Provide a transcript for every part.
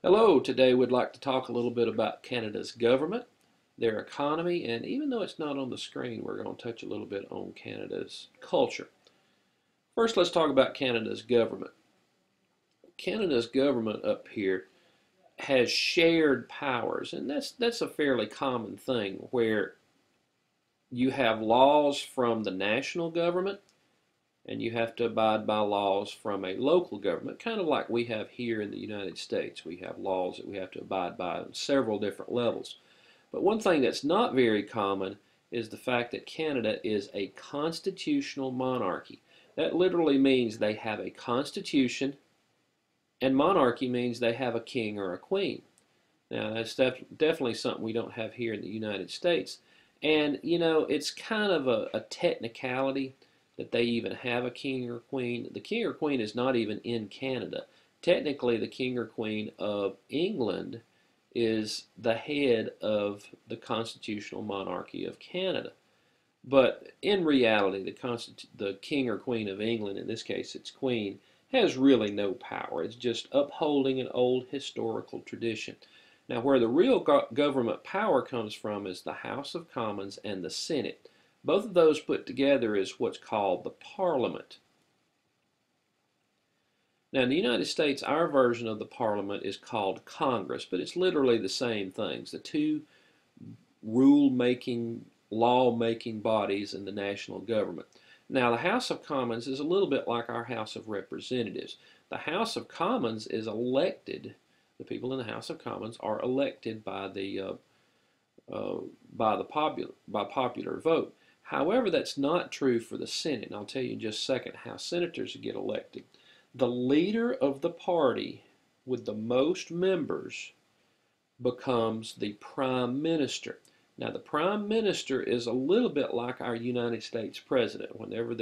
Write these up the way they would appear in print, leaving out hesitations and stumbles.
Hello, today we'd like to talk a little bit about Canada's government, their economy, and even though it's not on the screen, we're going to touch a little bit on Canada's culture. First, let's talk about Canada's government. Canada's government up here has shared powers, and that's a fairly common thing where you have laws from the national government and you have to abide by laws from a local government, kind of like we have here in the United States. We have laws that we have to abide by on several different levels. But one thing that's not very common is the fact that Canada is a constitutional monarchy. That literally means they have a constitution, and monarchy means they have a king or a queen. Now, that's definitely something we don't have here in the United States. And, it's kind of a technicality that they even have a king or queen. The king or queen is not even in Canada. Technically, the king or queen of England is the head of the constitutional monarchy of Canada. But in reality, the king or queen of England, in this case it's queen, has really no power. It's just upholding an old historical tradition. Now, where the real government power comes from is the House of Commons and the Senate. Both of those put together is what's called the Parliament. Now, in the United States, our version of the Parliament is called Congress, but it's literally the same things. The two rule-making, law-making bodies in the national government. Now, the House of Commons is a little bit like our House of Representatives. The House of Commons is elected. The people in the House of Commons are elected by popular vote. However, that's not true for the Senate, and I'll tell you in just a second how senators get elected. The leader of the party with the most members becomes the prime minister. Now, the prime minister is a little bit like our United States president. Whenever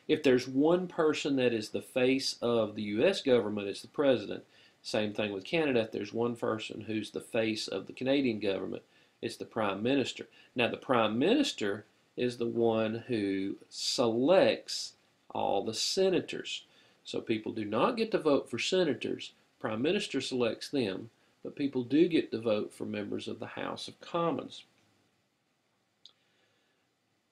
if there's one person that is the face of the U.S. government, it's the president. Same thing with Canada. If there's one person who's the face of the Canadian government, it's the prime minister. Now, the prime minister is the one who selects all the senators. So people do not get to vote for senators. Prime minister selects them, but people do get to vote for members of the House of Commons.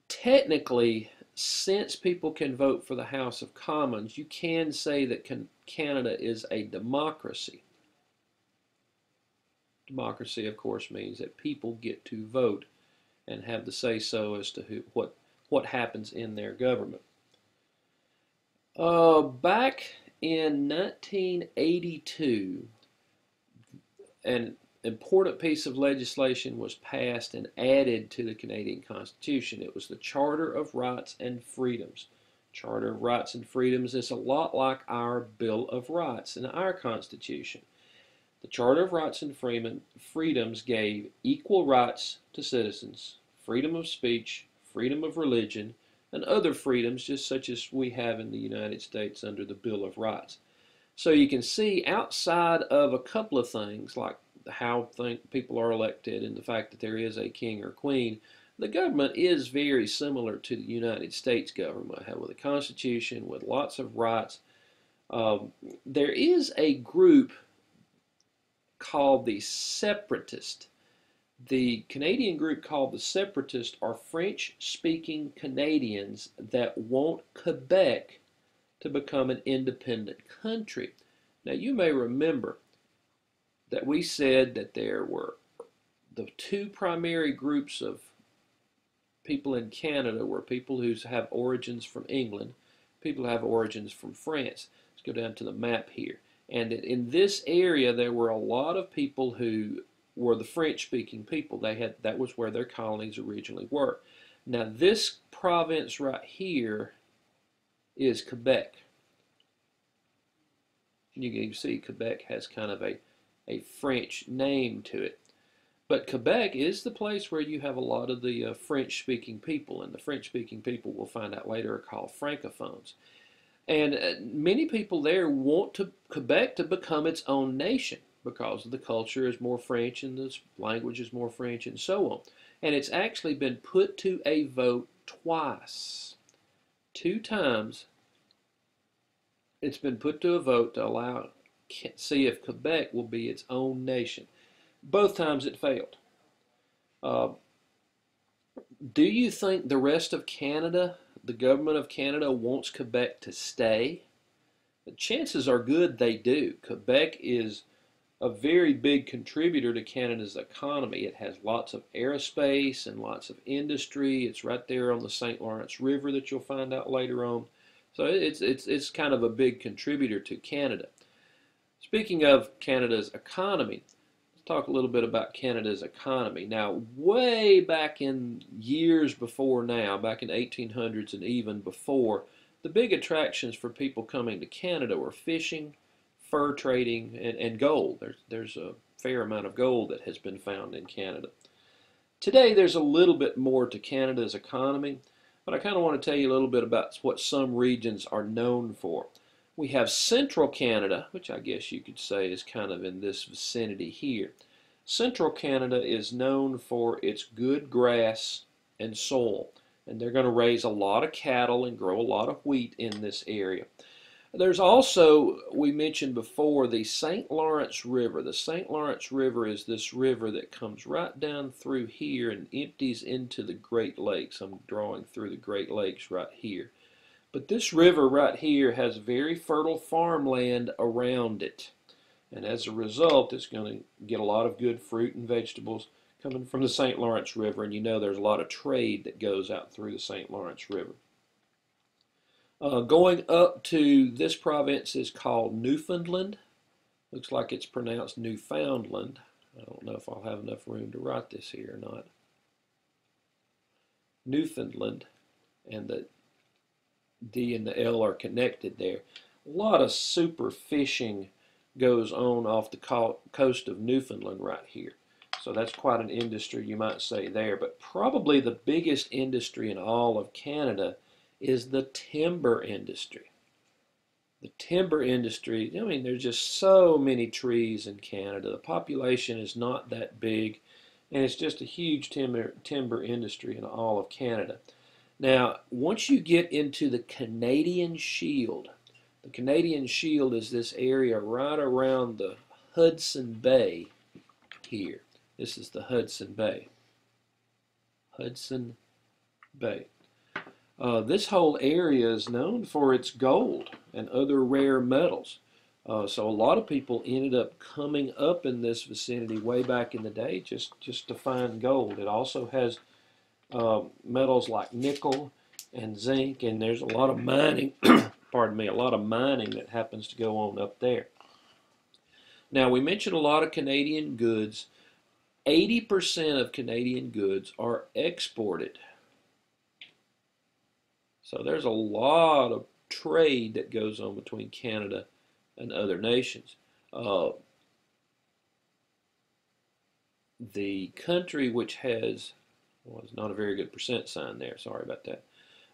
Technically, since people can vote for the House of Commons, you can say that Canada is a democracy. Democracy, of course, means that people get to vote and have the say-so as to what happens in their government. Back in 1982, an important piece of legislation was passed and added to the Canadian Constitution. It was the Charter of Rights and Freedoms. Charter of Rights and Freedoms is a lot like our Bill of Rights in our Constitution. The Charter of Rights and Freedoms gave equal rights to citizens, freedom of speech, freedom of religion, and other freedoms just such as we have in the United States under the Bill of Rights. So you can see outside of a couple of things like how people are elected and the fact that there is a king or queen, the government is very similar to the United States government, with a constitution, with lots of rights. There is a group called the Separatists. The Canadian group called the Separatists are French-speaking Canadians that want Quebec to become an independent country. Now, you may remember that we said that there were the two primary groups of people in Canada were people who have origins from England, people who have origins from France. Let's go down to the map here. And in this area, there were a lot of people who were the French-speaking people. That was where their colonies originally were. Now, this province right here is Quebec. You can see Quebec has kind of a French name to it. But Quebec is the place where you have a lot of the French-speaking people, and the French-speaking people, we'll find out later, are called francophones. And many people there want Quebec to become its own nation because the culture is more French and the language is more French and so on. And it's actually been put to a vote twice. Two times it's been put to a vote to allow see if Quebec will be its own nation. Both times it failed. Uh, do you think the rest of Canada, the government of Canada, wants Quebec to stay? The chances are good they do. Quebec is a very big contributor to Canada's economy. It has lots of aerospace and lots of industry. It's right there on the St. Lawrence River that you'll find out later on. So it's kind of a big contributor to Canada. Speaking of Canada's economy, let's talk a little bit about Canada's economy. Now, way back in years before now, back in 1800s and even before, the big attractions for people coming to Canada were fishing, fur trading, and gold. There's a fair amount of gold that has been found in Canada. Today, there's a little bit more to Canada's economy, but I kind of want to tell you a little bit about what some regions are known for. We have central Canada, which I guess you could say is kind of in this vicinity here. Central Canada is known for its good grass and soil, and they're going to raise a lot of cattle and grow a lot of wheat in this area. There's also, we mentioned before, the St. Lawrence River. The St. Lawrence River is this river that comes right down through here and empties into the Great Lakes. I'm drawing through the Great Lakes right here. But this river right here has very fertile farmland around it. And as a result, it's going to get a lot of good fruit and vegetables coming from the St. Lawrence River. And you know there's a lot of trade that goes out through the St. Lawrence River. Going up to this province is called Newfoundland. Looks like it's pronounced Newfoundland. I don't know if I'll have enough room to write this here or not. Newfoundland, and the D and the L are connected there. A lot of super fishing goes on off the coast of Newfoundland right here. So that's quite an industry, you might say, there. But probably the biggest industry in all of Canada is the timber industry. The timber industry, I mean, there's just so many trees in Canada. The population is not that big, and it's just a huge timber industry in all of Canada. Now, once you get into the Canadian Shield, the Canadian Shield is this area right around the Hudson Bay here. This is the Hudson Bay. Hudson Bay. This whole area is known for its gold and other rare metals. So a lot of people ended up coming up in this vicinity way back in the day just to find gold. It also has metals like nickel and zinc, and there's a lot of mining, pardon me, a lot of mining that happens to go on up there. Now, we mentioned a lot of Canadian goods. 80% of Canadian goods are exported. So there's a lot of trade that goes on between Canada and other nations. The country which has, well, it's not a very good percent sign there, sorry about that.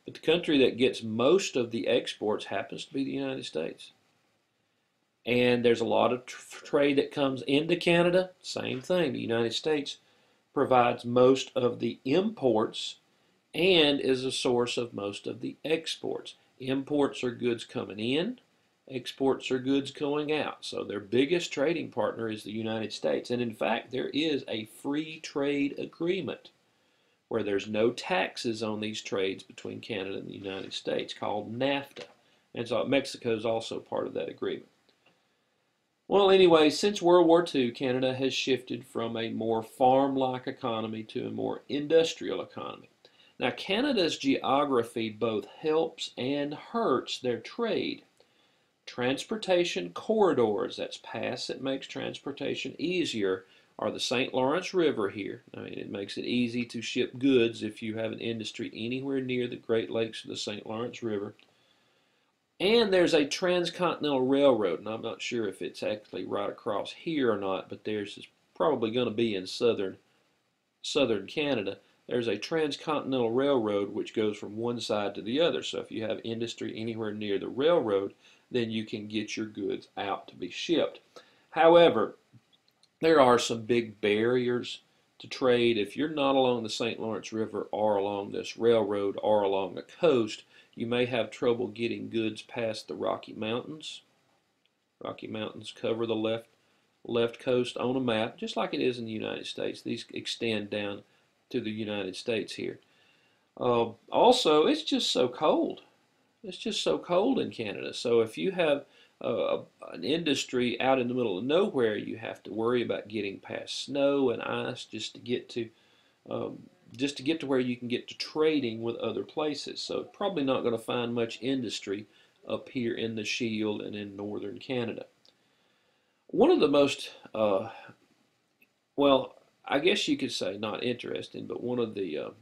But the country that gets most of the exports happens to be the United States. And there's a lot of trade that comes into Canada. Same thing, the United States provides most of the imports and is a source of most of the exports. Imports are goods coming in, exports are goods going out. So their biggest trading partner is the United States. And in fact, there is a free trade agreement where there's no taxes on these trades between Canada and the United States called NAFTA. And so Mexico is also part of that agreement. Well, anyway, since World War II, Canada has shifted from a more farm-like economy to a more industrial economy. Now, Canada's geography both helps and hurts their trade. Transportation corridors, that's paths that makes transportation easier, are the St. Lawrence River here. I mean, it makes it easy to ship goods if you have an industry anywhere near the Great Lakes or the St. Lawrence River. And there's a transcontinental railroad, and I'm not sure if it's actually right across here or not, but there's probably going to be in southern Canada. There's a transcontinental railroad which goes from one side to the other. So if you have industry anywhere near the railroad, then you can get your goods out to be shipped. However, there are some big barriers to trade. If you're not along the St. Lawrence River or along this railroad or along the coast, you may have trouble getting goods past the Rocky Mountains. Rocky Mountains cover the left coast on a map, just like it is in the United States. These extend down to the United States here. Also, it's just so cold. It's just so cold in Canada. So if you have an industry out in the middle of nowhere, you have to worry about getting past snow and ice um, just to get to where you can get to trading with other places. So probably not going to find much industry up here in the Shield and in northern Canada. One of the most, well, I guess you could say not interesting, but one of the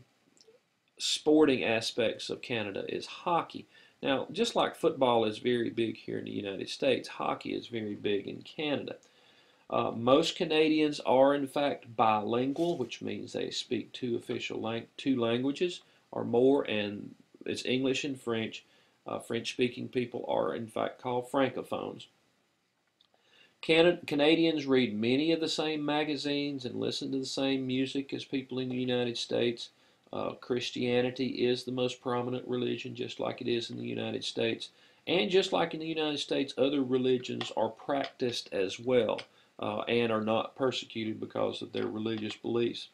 sporting aspects of Canada is hockey. Now, just like football is very big here in the United States, hockey is very big in Canada. Most Canadians are, in fact, bilingual, which means they speak two languages or more, and it's English and French. French-speaking people are, in fact, called francophones. Canadians read many of the same magazines and listen to the same music as people in the United States. Christianity is the most prominent religion, just like it is in the United States. And just like in the United States, other religions are practiced as well and are not persecuted because of their religious beliefs.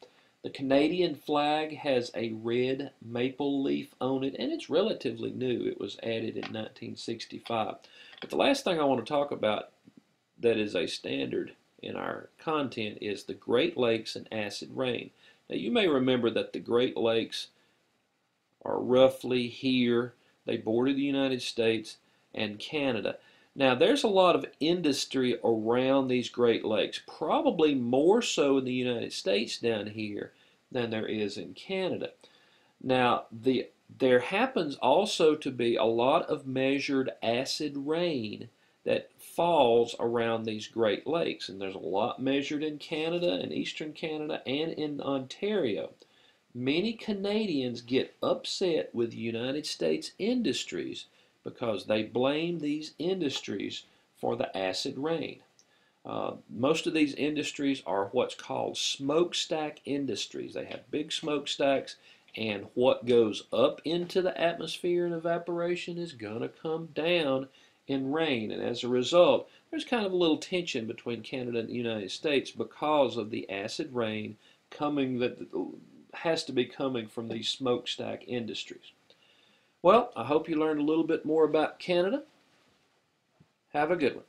The Canadian flag has a red maple leaf on it, and it's relatively new. It was added in 1965. But the last thing I want to talk about that is a standard in our content is the Great Lakes and acid rain. Now you may remember that the Great Lakes are roughly here. They border the United States and Canada. Now there's a lot of industry around these Great Lakes, probably more so in the United States down here than there is in Canada. Now there happens also to be a lot of measured acid rain that falls around these Great Lakes. And there's a lot measured in Canada, in eastern Canada, and in Ontario. Many Canadians get upset with United States industries because they blame these industries for the acid rain. Most of these industries are what's called smokestack industries. They have big smokestacks, and what goes up into the atmosphere in evaporation is going to come down in rain, and as a result there's kind of a little tension between Canada and the United States because of the acid rain coming that has to be coming from these smokestack industries. Well, I hope you learned a little bit more about Canada. Have a good one.